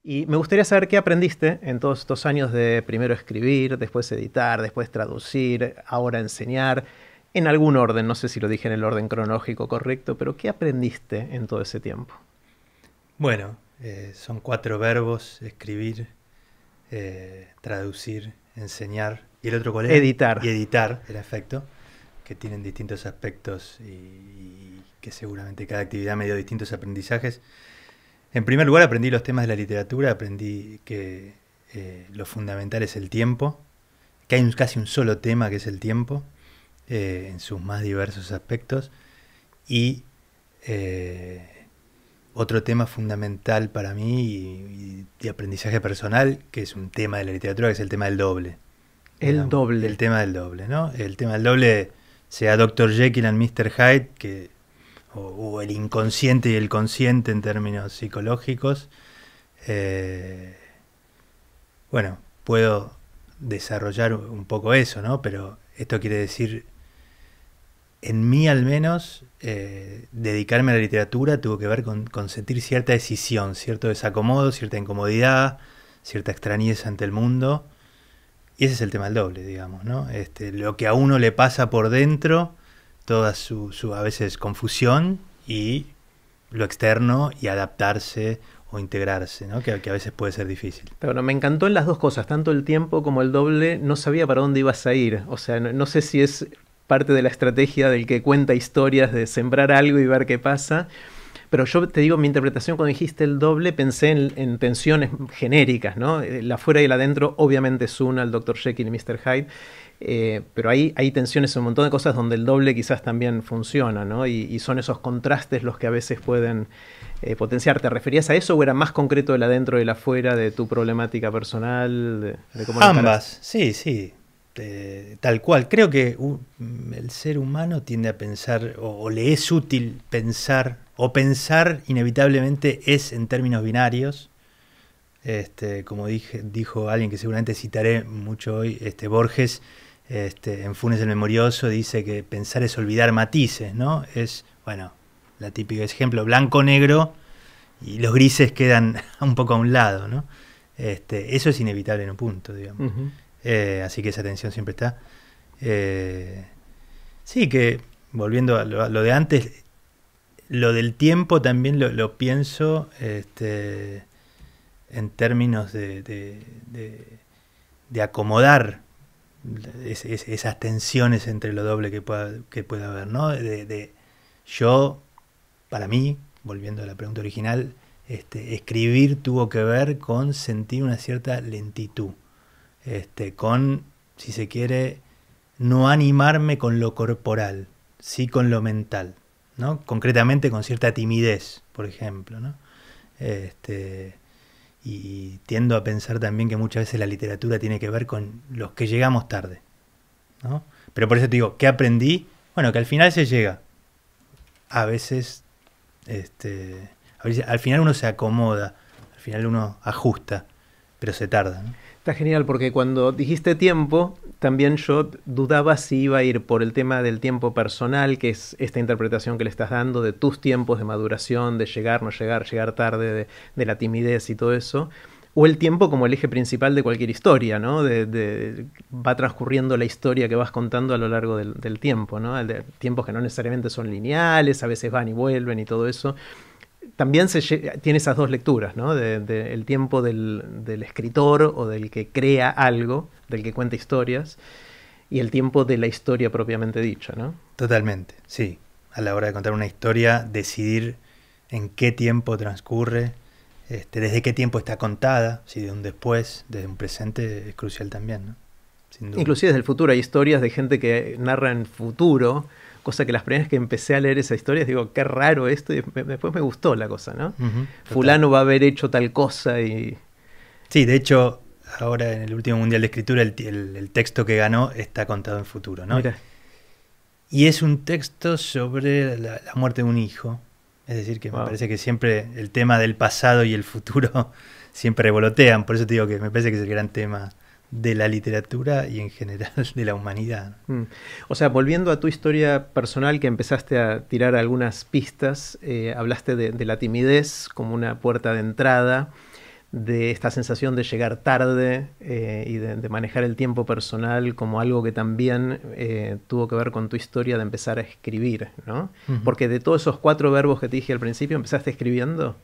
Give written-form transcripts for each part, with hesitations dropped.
Y me gustaría saber qué aprendiste en todos estos años de primero escribir, después editar, después traducir, ahora enseñar, en algún orden, no sé si lo dije en el orden cronológico correcto, pero ¿qué aprendiste en todo ese tiempo? Bueno, son cuatro verbos: escribir, traducir, enseñar. ¿Y el otro cuál era? Y Editar. editar, el efecto, que tienen distintos aspectos y que seguramente cada actividad me dio distintos aprendizajes. En primer lugar, aprendí los temas de la literatura, aprendí que lo fundamental es el tiempo, que hay casi un solo tema que es el tiempo, en sus más diversos aspectos, y eh, otro tema fundamental para mí y de aprendizaje personal, que es un tema de la literatura, que es el tema del doble, El digamos, el doble. tema del doble, ¿no? El tema del doble, sea Dr. Jekyll and Mr. Hyde, o el inconsciente y el consciente en términos psicológicos. eh, bueno, puedo desarrollar un poco eso, ¿no? Pero esto quiere decir, en mí al menos, dedicarme a la literatura tuvo que ver con sentir cierta decisión, cierto desacomodo, cierta incomodidad, cierta extrañeza ante el mundo. Y ese es el tema del doble, digamos, ¿no? Lo que a uno le pasa por dentro, toda su a veces confusión, y lo externo y adaptarse o integrarse, ¿no? Que a veces puede ser difícil. Pero me encantó en las dos cosas, tanto el tiempo como el doble, no sabía para dónde ibas a ir. O sea, no sé si es parte de la estrategia del que cuenta historias, de sembrar algo y ver qué pasa. Pero yo te digo, mi interpretación cuando dijiste el doble, pensé en tensiones genéricas, ¿no? El afuera y el adentro obviamente es una, el Dr. Jekyll y Mr. Hyde, pero hay tensiones en un montón de cosas donde el doble quizás también funciona, ¿no? Y son esos contrastes los que a veces pueden potenciar. ¿Te referías a eso o era más concreto el adentro y el afuera de tu problemática personal, de cómo lo encarás? Ambas, sí, sí, tal cual. Creo que el ser humano tiende a pensar, o le es útil pensar, o pensar inevitablemente es en términos binarios. Como dijo alguien que seguramente citaré mucho hoy, Borges, en Funes el Memorioso, dice que pensar es olvidar matices, ¿no? Es, bueno, la típica ejemplo, blanco-negro, y los grises quedan un poco a un lado, ¿no? Eso es inevitable en un punto, digamos. Ujú. Así que esa tensión siempre está. Eh, sí, que volviendo a lo de antes, lo del tiempo también lo pienso, en términos de acomodar esas tensiones entre lo doble que pueda haber, ¿no? Yo, para mí, volviendo a la pregunta original, escribir tuvo que ver con sentir una cierta lentitud, con, si se quiere, no animarme con lo corporal, sí con lo mental, ¿no? Concretamente con cierta timidez, por ejemplo, ¿no? Este, y tiendo a pensar también que muchas veces la literatura tiene que ver con los que llegamos tarde, ¿no? Pero por eso te digo, ¿qué aprendí? Bueno, que al final se llega. A veces, al final uno se acomoda, al final uno ajusta, pero se tarda, ¿no? Está genial porque cuando dijiste tiempo, también yo dudaba si iba a ir por el tema del tiempo personal, que es esta interpretación que le estás dando de tus tiempos de maduración, de llegar, no llegar, llegar tarde, de la timidez y todo eso, o el tiempo como el eje principal de cualquier historia, ¿no? Va transcurriendo la historia que vas contando a lo largo del tiempo, ¿no? Tiempos que no necesariamente son lineales, a veces van y vuelven y todo eso también tiene esas dos lecturas, ¿no? El tiempo del escritor o del que crea algo, del que cuenta historias, y el tiempo de la historia propiamente dicha, ¿no? Totalmente, sí. A la hora de contar una historia, decidir en qué tiempo transcurre, desde qué tiempo está contada, si de un después, desde un presente, es crucial también, ¿no? Sin duda. Inclusive desde el futuro hay historias de gente que narra en futuro, cosa que las primeras que empecé a leer esas historias digo, qué raro esto, y después me gustó la cosa, ¿no? Total. Fulano va a haber hecho tal cosa y... Sí, de hecho, ahora en el último Mundial de Escritura, el texto que ganó está contado en futuro, ¿no? Mira, Y es un texto sobre la muerte de un hijo. Es decir, que me wow. parece que siempre el tema del pasado y el futuro siempre revolotean. Por eso te digo que me parece que es el gran tema de la literatura y en general de la humanidad. O sea, volviendo a tu historia personal, que empezaste a tirar algunas pistas, hablaste de la timidez como una puerta de entrada, de esta sensación de llegar tarde y de manejar el tiempo personal como algo que también tuvo que ver con tu historia de empezar a escribir, ¿no? Porque de todos esos 4 verbos que te dije al principio, ¿empezaste escribiendo?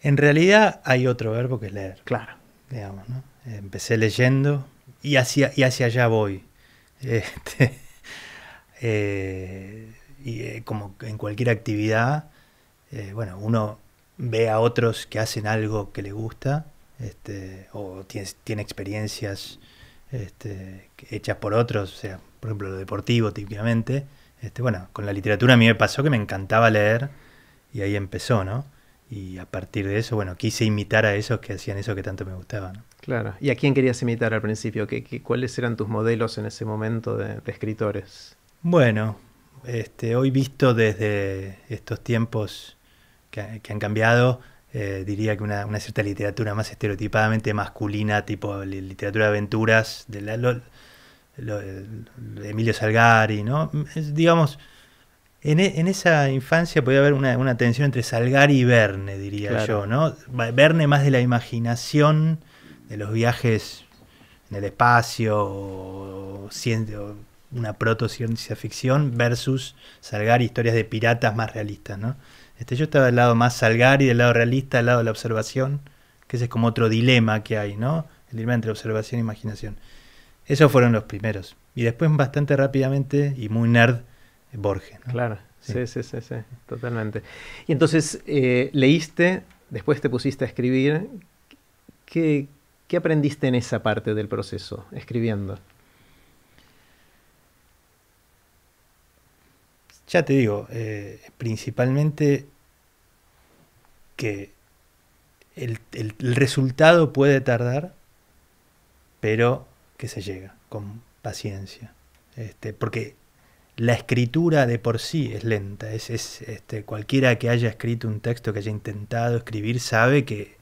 En realidad hay otro verbo que es leer. Claro. Digamos, ¿no? Empecé leyendo y hacia allá voy. Como en cualquier actividad, bueno, uno ve a otros que hacen algo que le gusta, o tiene experiencias hechas por otros, o sea, por ejemplo, lo deportivo típicamente. Bueno, con la literatura a mí me pasó que me encantaba leer y ahí empezó, ¿no? Y a partir de eso, bueno, quise imitar a esos que hacían eso que tanto me gustaba, ¿no? Claro. ¿Y a quién querías imitar al principio? ¿Cuáles eran tus modelos en ese momento de escritores? Bueno, hoy visto desde estos tiempos que han cambiado, diría que una cierta literatura más estereotipadamente masculina, tipo literatura de aventuras, de Emilio Salgari, ¿no? Digamos, en esa infancia podía haber una tensión entre Salgari y Verne, diría Claro. yo, ¿no? Verne más de la imaginación, de los viajes en el espacio, o una proto-ciencia ficción, versus Salgari, historias de piratas más realistas, ¿no? Yo estaba del lado más Salgari, del lado realista, del lado de la observación, que ese es como otro dilema que hay, ¿no? El dilema entre observación e imaginación. Esos fueron los primeros. Y después, bastante rápidamente, y muy nerd, Borges, ¿no? Claro, sí, totalmente. Y entonces, leíste, después te pusiste a escribir. ¿Qué aprendiste en esa parte del proceso, escribiendo? Ya te digo, principalmente que el resultado puede tardar, pero que se llega con paciencia. Porque la escritura de por sí es lenta. Cualquiera que haya escrito un texto, que haya intentado escribir, sabe que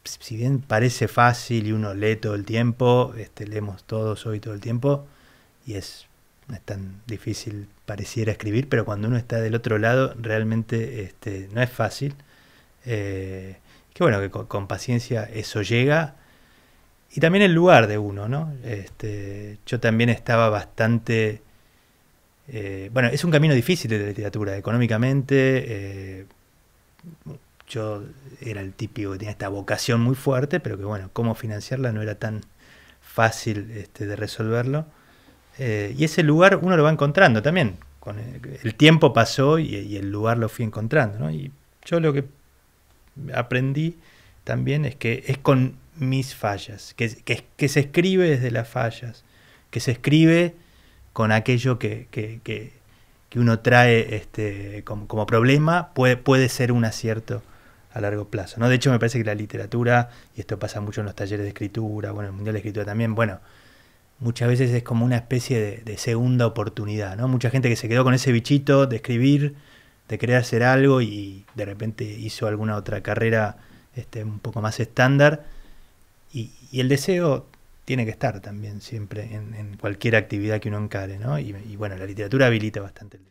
si bien parece fácil y uno lee todo el tiempo, leemos todos hoy todo el tiempo, y no es tan difícil pareciera escribir, pero cuando uno está del otro lado realmente no es fácil. Que bueno, que con paciencia eso llega. Y también el lugar de uno, ¿no? Yo también estaba bastante... bueno, es un camino difícil de la literatura, económicamente. Yo era el típico que tenía esta vocación muy fuerte, pero que bueno, cómo financiarla no era tan fácil de resolverlo. Y ese lugar uno lo va encontrando también. Con el tiempo pasó y el lugar lo fui encontrando, ¿no? Y yo lo que aprendí también es que es con mis fallas, que se escribe desde las fallas, que se escribe con aquello que uno trae como problema, puede ser un acierto a largo plazo, ¿no? De hecho, me parece que la literatura, y esto pasa mucho en los talleres de escritura, bueno, en el Mundial de Escritura también, bueno, muchas veces es como una especie de segunda oportunidad, ¿no? Mucha gente que se quedó con ese bichito de escribir, de querer hacer algo y de repente hizo alguna otra carrera un poco más estándar, y el deseo tiene que estar también siempre en cualquier actividad que uno encare, ¿no? Y bueno, la literatura habilita bastante el